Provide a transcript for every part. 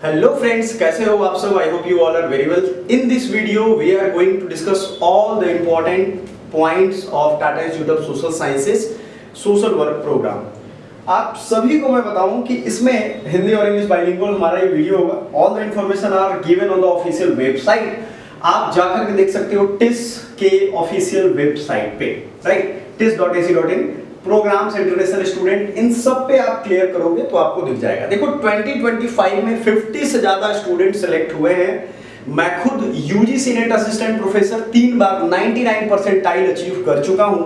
Hello friends, कैसे हो आप सब? I hope you all are very well. In this video, we are going to discuss all the important points of Tata Institute of Social Sciences Social Work Program. आप सभी को मैं बताऊं कि इसमें हिंदी और इंग्लिश बाइलिंगुअल हमारा ये वीडियो होगा. All the information are given on the official website. आप जाकर के देख सकते हो TIS के ऑफिशियल वेबसाइट पे, right? tis.ac.in programmes, international student, इन सब पे आप क्लियर करोगे तो आपको दिख जाएगा. देखो 2025 में 50 से ज्यादा स्टूडेंट सेलेक्ट हुए हैं. मैं खुद यूजीसी नेट असिस्टेंट प्रोफेसर 3 बार 99 परसेंटाइल अचीव कर चुका हूं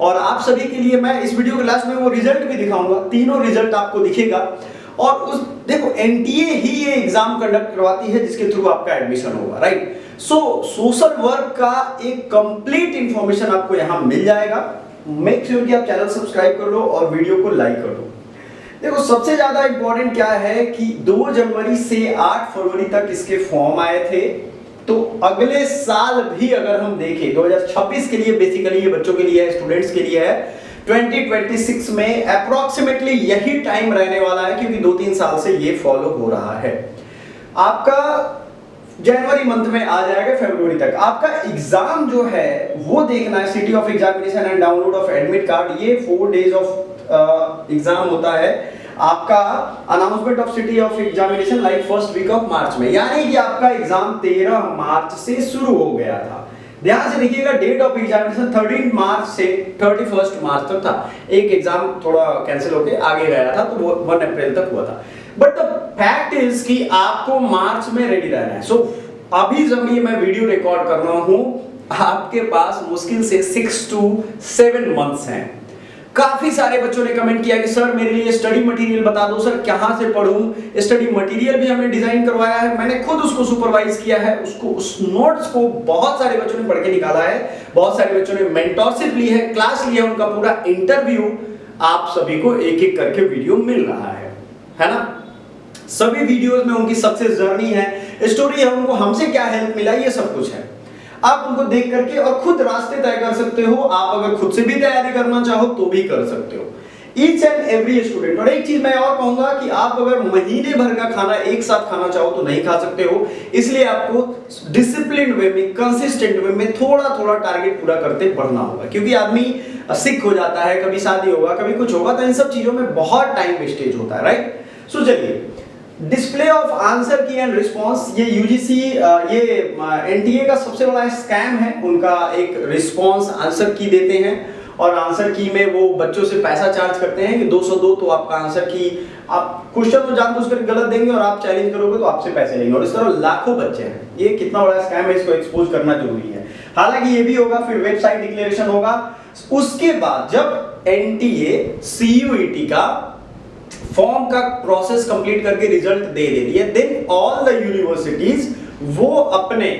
और आप सभी के लिए मैं इस वीडियो के लास्ट में वो रिजल्ट भी दिखाऊंगा. तीनों रिजल्ट आपको दिखेगा और उस देखो एनटीए ही ये एग्जाम कंडक्ट करवाती है जिसके थ्रू आपका एडमिशन होगा, राइट? सो सोशल वर्क का एक कंप्लीट इंफॉर्मेशन आपको यहां मिल जाएगा. मेक श्योर कि आप चैनल सब्सक्राइब कर लो और वीडियो को लाइक कर दो. देखो सबसे ज्यादा इंपॉर्टेंट क्या है कि 2 जनवरी से 8 फरवरी तक इसके फॉर्म आए थे. तो अगले साल भी अगर हम देखें 2026 के लिए बेसिकली ये बच्चों के लिए है, स्टूडेंट्स के लिए है. 2026 में अप्रोक्सीमेटली यही टाइम रहने वाला है क्योंकि 2-3 साल से ये फॉलो हो रहा है. आपका जनवरी मंथ में आ जाएगा, फरवरी तक आपका एग्जाम जो है वो देखना है. City of examination and download of admit card, ये 4 डेज ऑफ एग्जाम होता है. आपका announcement of city of examination like first week of March में, यानी कि आपका एग्जाम 13 मार्च से शुरू हो गया था. ध्यान से देखिएगा, डेट ऑफ एग्जामिनेशन 13 मार्च से 31 मार्च तक था. एक एग्जाम थोड़ा कैंसिल होके आगे गया था तो वो 1 अप्रैल तक हुआ था. बट द फैक्ट इज कि आपको मार्च में रेडी रहना है. सो अभी जब ये मैं वीडियो रिकॉर्ड कर रहा हूं आपके पास मुश्किल से 6 to 7 मंथ्स हैं. काफी सारे बच्चों ने कमेंट किया कि सर मेरे लिए स्टडी मटेरियल बता दो, सर कहां से पढूं. स्टडी मटेरियल भी हमने डिजाइन करवाया है, मैंने खुद उसको सुपरवाइज किया है. उसको उस नोट्स को बहुत सारे बच्चों ने पढ़ के निकाला है, बहुत सारे बच्चों ने मेंटरशिप ली है, क्लास लिया, उनका पूरा इंटरव्यू आप सभी को एक एक करके वीडियो मिल रहा है ना? सभी वीडियोस में उनकी सक्सेस जर्नी है, स्टोरी है, उनको हमसे क्या हेल्प मिला, ये सब कुछ है. आप उनको देख करके और खुद रास्ते तय कर सकते हो. आप अगर खुद से भी तैयारी करना चाहो तो भी कर सकते हो, ईच एंड एवरी स्टूडेंट. और एक चीज मैं और कहूंगा कि आप अगर महीने भर का खाना एक साथ खाना चाहो तो नहीं खा सकते हो. इसलिए आपको डिसिप्लिन वे में, कंसिस्टेंट वे में थोड़ा थोड़ा टारगेट पूरा करते बढ़ना होगा. क्योंकि आदमी सिक हो जाता है, कभी शादी होगा, कभी कुछ होगा, तो इन सब चीजों में बहुत टाइम वेस्टेज होता है, राइट? सो चलिए, डिस्प्ले ऑफ आंसर की एंड रिस्पांस, ये यूजीसी ये एनटीए का सबसे बड़ा स्कैम है. उनका एक रिस्पांस आंसर की देते हैं और आंसर की में वो बच्चों से पैसा चार्ज करते हैं कि 200 दो तो आपका आंसर की, आप क्वेश्चन को जानबूझ कर गलत देंगे और आप चैलेंज करोगे तो आपसे पैसे लेंगे. और इस तरह लाखों बच्चे हैं. ये कितना बड़ा स्कैम है, इसको एक्सपोज करना जरूरी है. हालांकि ये भी होगा, फिर वेबसाइट डिक्लेरेशन होगा. उसके बाद जब एनटीए सीयूईटी का फॉर्म का प्रोसेस कंप्लीट करके रिजल्ट दे देती है, देन ऑल द यूनिवर्सिटीज वो अपने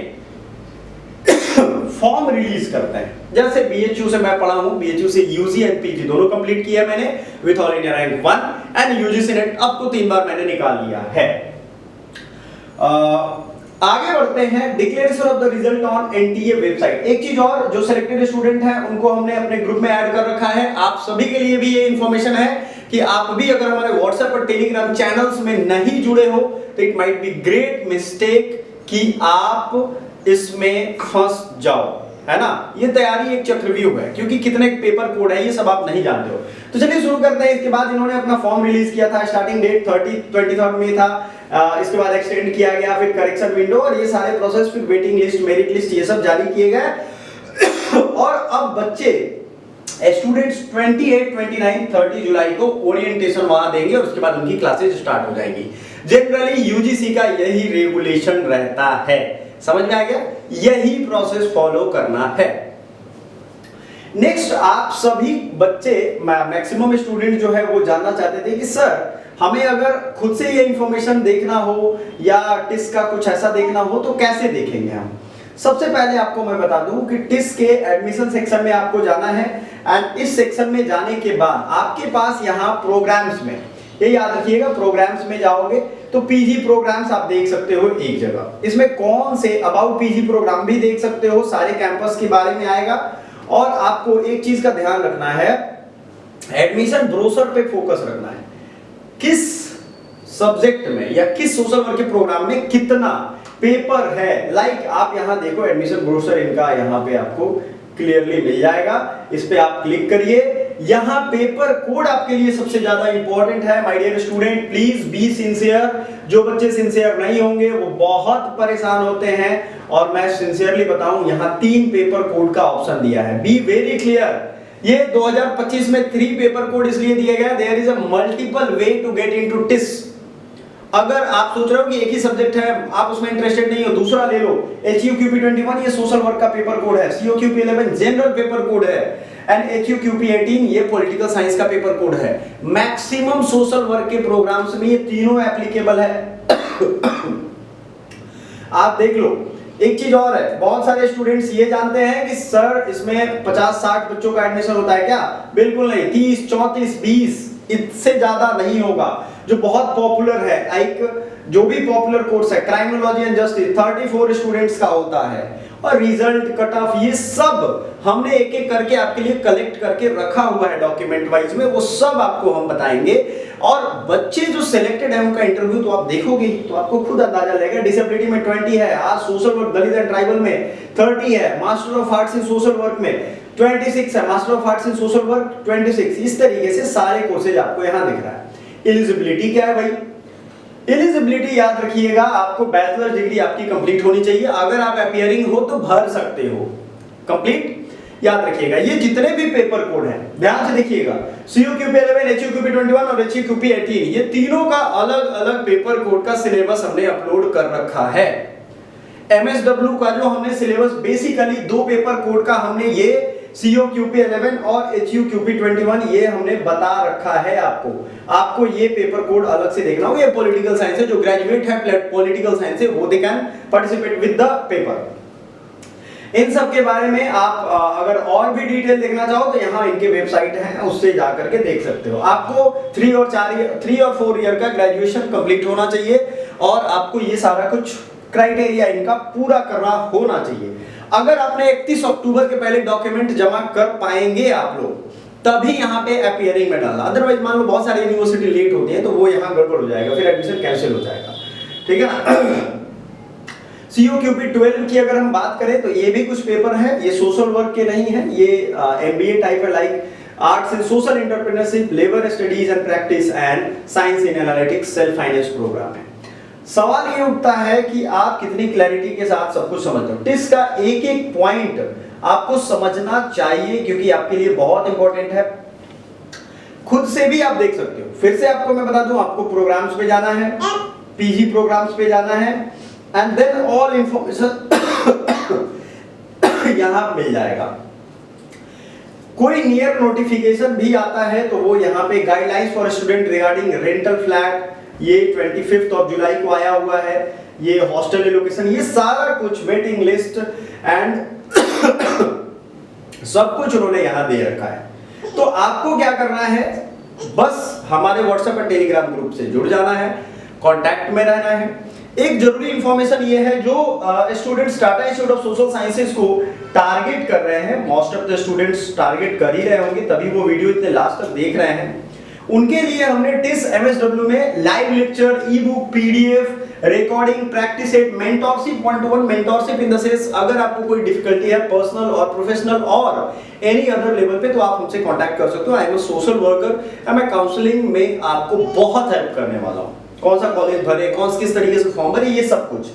फॉर्म रिलीज करते हैं. जैसे बीएचयू से मैं पढ़ा हूं, बीएचयू से यूजी एंड पीजी दोनों कंप्लीट किया मैंने with all India rank 1 and UGC net अब तो 3 बार मैंने निकाल लिया है. आगे बढ़ते हैं, declaration of the result on NTA website. एक चीज और, जो सिलेक्टेड स्टूडेंट हैं उनको हमने अपने ग्रुप में ऐड कर रखा है. आप सभी के लिए भी ये इंफॉर्मेशन है कि आप भी अगर हमारे व्हाट्सएप और टेलीग्राम चैनल्स में नहीं जुड़े हो तो it might be great mistake कि आप इसमें फंस जाओ, है ना? ये तैयारी एक चक्रव्यूह है क्योंकि कितने पेपर कोड है ये सब आप नहीं जानते हो. तो चलिए शुरू करते हैं. इसके बाद इन्होंने अपना फॉर्म रिलीज किया था, स्टार्टिंग डेट 23 में था. इसके बाद एक्सटेंड किया गया, फिर करेक्शन विंडो और ये सारे प्रोसेस, फिर वेटिंग लिस्ट, मेरिट लिस्ट, ये सब जारी किए गए. और अब बच्चे स्टूडेंट्स 28, 29, 30 जुलाई को ओरिएंटेशन वहां देंगे और उसके बाद उनकी क्लासेस स्टार्ट हो जाएंगी. जनरली यूजीसी का यही रेगुलेशन रहता है. समझ में आ गया? यही प्रोसेस फॉलो करना है. नेक्स्ट, आप सभी बच्चे, मैक्सिमम स्टूडेंट जो है वो जानना चाहते थे कि सर हमें अगर खुद से ये इंफॉर्मेशन देखना हो या टिस का कुछ ऐसा देखना हो तो कैसे देखेंगे हम. सबसे पहले आपको मैं बता दूं कि टिस के एडमिशन सेक्शन में आपको जाना है एंड इस सेक्शन में जाने के बाद आपके पास यहाँ प्रोग्राम्स में, ये याद रखिएगा, प्रोग्राम्स में जाओगे तो पीजी प्रोग्राम्स आप देख सकते हो एक जगह. इसमें कौन से अबाउट पीजी प्रोग्राम भी देख सकते हो, सारे कैंपस के बारे में आएगा. और आपको एक चीज का ध्यान रखना है, एडमिशन ब्रोशर पे फोकस रखना है. किस सब्जेक्ट में या किस सोशल वर्क के प्रोग्राम में कितना पेपर है। लाइक आप यहाँ देखो एडमिशन ब्रोशर इनका यहाँ पे आपको क्लियरली मिल जाएगा, इस पे आप क्लिक करिए। यहाँ पेपर कोड आपके लिए सबसे ज्यादा इंपॉर्टेंट है my dear student, please be sincere. जो बच्चे सिंसियर नहीं होंगे वो बहुत परेशान होते हैं, और मैं सिंसियरली बताऊं यहाँ 3 पेपर कोड का ऑप्शन दिया है, बी वेरी क्लियर। ये 2025 में 3 पेपर कोड इसलिए दिए गए, there is a multiple way to get into TISS. अगर आप सोच रहे हो कि एक ही सब्जेक्ट है, आप उसमें इंटरेस्टेड नहीं हो, दूसरा ले लो। HUQP21 ये सोशल वर्क का पेपर कोड है, COQP11 जनरल पेपर कोड है, एंड HUQP18 ये पॉलिटिकल साइंस का पेपर कोड है। मैक्सिमम सोशल वर्क के प्रोग्राम्स में ये तीनों एप्लीकेबल है। आप देख लो। एक चीज और है, बहुत सारे स्टूडेंट्स ये जानते हैं कि सर इसमें 50-60 बच्चों का एडमिशन होता है क्या? बिल्कुल नहीं, 30, 34, 20 इससे ज्यादा नहीं होगा। जो बहुत पॉपुलर है, लाइक जो भी पॉपुलर कोर्स है क्राइमिनोलॉजी एंड जस्टिस 34 स्टूडेंट्स का होता है, और रिजल्ट कट ऑफ ये सब हमने एक एक करके आपके लिए कलेक्ट करके रखा हुआ है डॉक्यूमेंट वाइज में, वो सब आपको हम बताएंगे। और बच्चे जो सिलेक्टेड है उनका इंटरव्यू तो आप देखोगे तो आपको खुद अंदाजा लगेगा। डिसेबिलिटी में 20 है, आज social work Dalit and tribal में 30 है, master of arts in social work में 26 है, master of arts in social work 26। इस तरीके से सारे कोर्सेज आपको यहाँ दिख रहा है। एलिजिबिलिटी क्या है भाई? एलिजिबिलिटी याद रखिएगा, आपको बैचलर डिग्री आपकी कंप्लीट होनी चाहिए। अगर आप अपीयरिंग हो तो भर सकते हो कंप्लीट, याद रखिएगा। ये जितने भी पेपर कोड हैं ध्यान से देखिएगा, COQP11, HUQP21 और HUQP18 ये तीनों का अलग अलग पेपर कोड का सिलेबस हमने अपलोड कर रखा है। MSW का जो हमने सिलेबस बेसिकली 2 पेपर कोड का हमने ये COQP11 और HUQP21 ये हमने बता रखा है आपको ये पेपर कोड अलग से देखना होगा। ये पॉलिटिकल साइंस है, जो ग्रेजुएट है पॉलिटिकल साइंस से वो they can participate with the paper. इन सब के बारे में आप अगर और भी डिटेल देखना चाहो तो यहाँ इनके वेबसाइट है, उससे जाकर के देख सकते हो। आपको 3 और 4 ईयर का ग्रेजुएशन कंप्लीट होना चाहिए, और आपको ये सारा कुछ क्राइटेरिया इनका पूरा करना होना चाहिए। अगर आपने 31 अक्टूबर के पहले डॉक्यूमेंट जमा कर पाएंगे आप लोग, तभी यहाँ पे अपीयरिंग में डालना। अदरवाइज मान लो बहुत सारी यूनिवर्सिटी लेट होती है तो वो यहाँ गड़बड़ हो जाएगा, फिर एडमिशन कैंसिल हो जाएगा, ठीक है ना। COQP12 की अगर हम बात करें तो ये भी कुछ पेपर है, ये सोशल वर्क के नहीं है, ये MBA टाइप है, like arts in social entrepreneurship, labour studies and practice and science in analytics self finance programme है। सवाल ये उठता है कि आप कितनी क्लैरिटी के साथ सब कुछ समझते हो। टिस का एक एक पॉइंट आपको समझना चाहिए, क्योंकि आपके लिए बहुत इंपॉर्टेंट है। खुद से भी आप देख सकते हो। फिर से आपको मैं बता दूं, आपको प्रोग्राम्स पे जाना है, PG प्रोग्राम्स पे जाना है, एंड देन ऑल इंफॉर्मेशन यहां मिल जाएगा। कोई नियर नोटिफिकेशन भी आता है तो वो यहाँ पे guidelines for student regarding rental flat, ये 25 जुलाई को आया हुआ है, ये हॉस्टल एलोकेशन, ये सारा कुछ वेटिंग लिस्ट एंड सब कुछ उन्होंने यहाँ दे रखा है। तो आपको क्या करना है, बस हमारे व्हाट्सएप और टेलीग्राम ग्रुप से जुड़ जाना है, कांटेक्ट में रहना है। एक जरूरी इंफॉर्मेशन ये है, जो students Tata institute of social sciences को टारगेट कर रहे हैं, most of the students target कर ही रहे होंगे तभी वो वीडियो इतने लास्ट तक देख रहे हैं, उनके लिए हमने टिस MSW में live lecture, E book, PDF, recording, practice set, mentorship 1-to-1 mentorship in the sense अगर आपको कोई डिफिकल्टी है पर्सनल और प्रोफेशनल और एनी अदर लेवल पे तो आप हमसे कांटेक्ट कर सकते हो। I am a social worker, मैं काउंसलिंग में आपको बहुत हेल्प करने वाला हूँ। कौन सा कॉलेज भरे, कौन किस तरीके से फॉर्म भरे, ये सब कुछ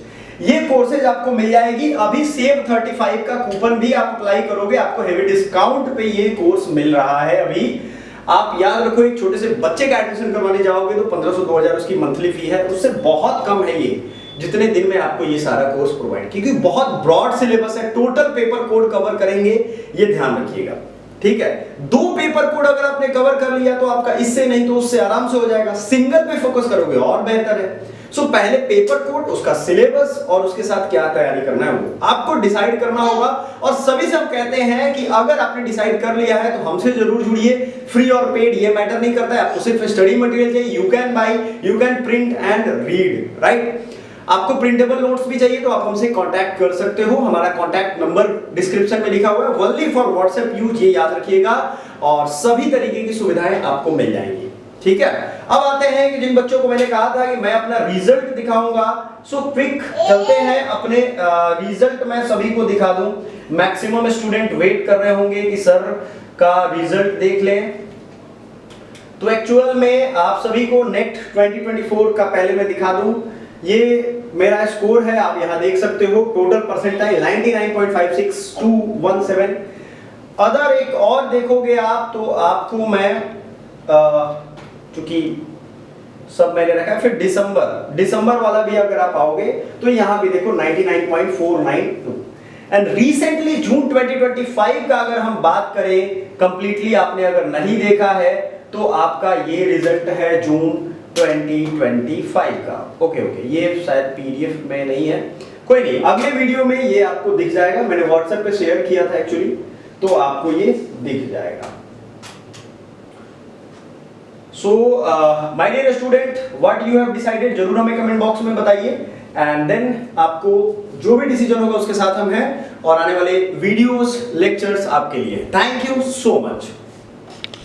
ये कोर्सेज आपको मिल जाएगी। अभी सेव 35 का कूपन भी आप अप्लाई करोगे, आपको हेवी डिस्काउंट पे ये कोर्स मिल रहा है। अभी आप याद रखो, एक छोटे से बच्चे का एडमिशन करवाने जाओगे तो 1500-2000 उसकी मंथली फी है, उससे बहुत कम है ये, जितने दिन में आपको ये सारा कोर्स प्रोवाइड, क्योंकि बहुत ब्रॉड सिलेबस है, टोटल पेपर कोड कवर करेंगे, ये ध्यान रखिएगा, ठीक है। 2 पेपर कोड अगर आपने कवर कर लिया तो आपका इससे नहीं तो उससे आराम से हो जाएगा। सिंगल पे फोकस करोगे और बेहतर है। सो पहले पेपर कोड, उसका सिलेबस और उसके साथ क्या तैयारी करना है वो आपको डिसाइड करना होगा। और सभी से हम कहते हैं कि अगर आपने डिसाइड कर लिया है तो हमसे जरूर जुड़िए, फ्री और पेड ये मैटर नहीं करता है, आपको सिर्फ स्टडी मटेरियल चाहिए, you can buy, you can print and read, right. आपको प्रिंटेबल नोट्स भी चाहिए तो आप हमसे कांटेक्ट कर सकते हो, हमारा कांटेक्ट नंबर डिस्क्रिप्शन में लिखा हुआ है, ओनली फॉर व्हाट्सएप यूज, ये याद रखिएगा, और सभी तरीके की सुविधाएं आपको मिल जाएंगी, ठीक है, अब आते हैं कि जिन बच्चों को मैंने कहा था कि मैं अपना रिजल्ट दिखाऊंगा, सो क्विक चलते हैं अपने रिजल्ट मैं सभी को दिखा दूं। मैक्सिमम स्टूडेंट वेट कर रहे होंगे कि सर का रिजल्ट देख लें। तो एक्चुअल में आप सभी को नेट 2024 का पहले मैं दिखा दूं। ये मेरा स्कोर है, आप यहां देख सकते हो, टोटल परसेंटाइल 99.56 अदर एक और देखोगे आप तो आपको मैं चूंकि सब मैंने रखा है, फिर दिसंबर वाला भी अगर आप आओगे तो यहां भी देखो 99.492 एंड रिसेंटली जून 2025 का अगर हम बात करें, कंप्लीटली आपने अगर नहीं देखा है तो आपका ये रिजल्ट है जून 2025 का। ओके, ये शायद पीडीएफ में नहीं है, कोई नहीं, अगले वीडियो में ये आपको दिख जाएगा। मैंने व्हाट्सएप पे शेयर किया था एक्चुअली, तो आपको ये दिख जाएगा। So my dear student, what you have decided जरूर हमें कमेंट बॉक्स में बताइए, एंड देन आपको जो भी डिसीजन होगा उसके साथ हम हैं, और आने वाले वीडियोस लेक्चर्स आपके लिए। Thank you so much.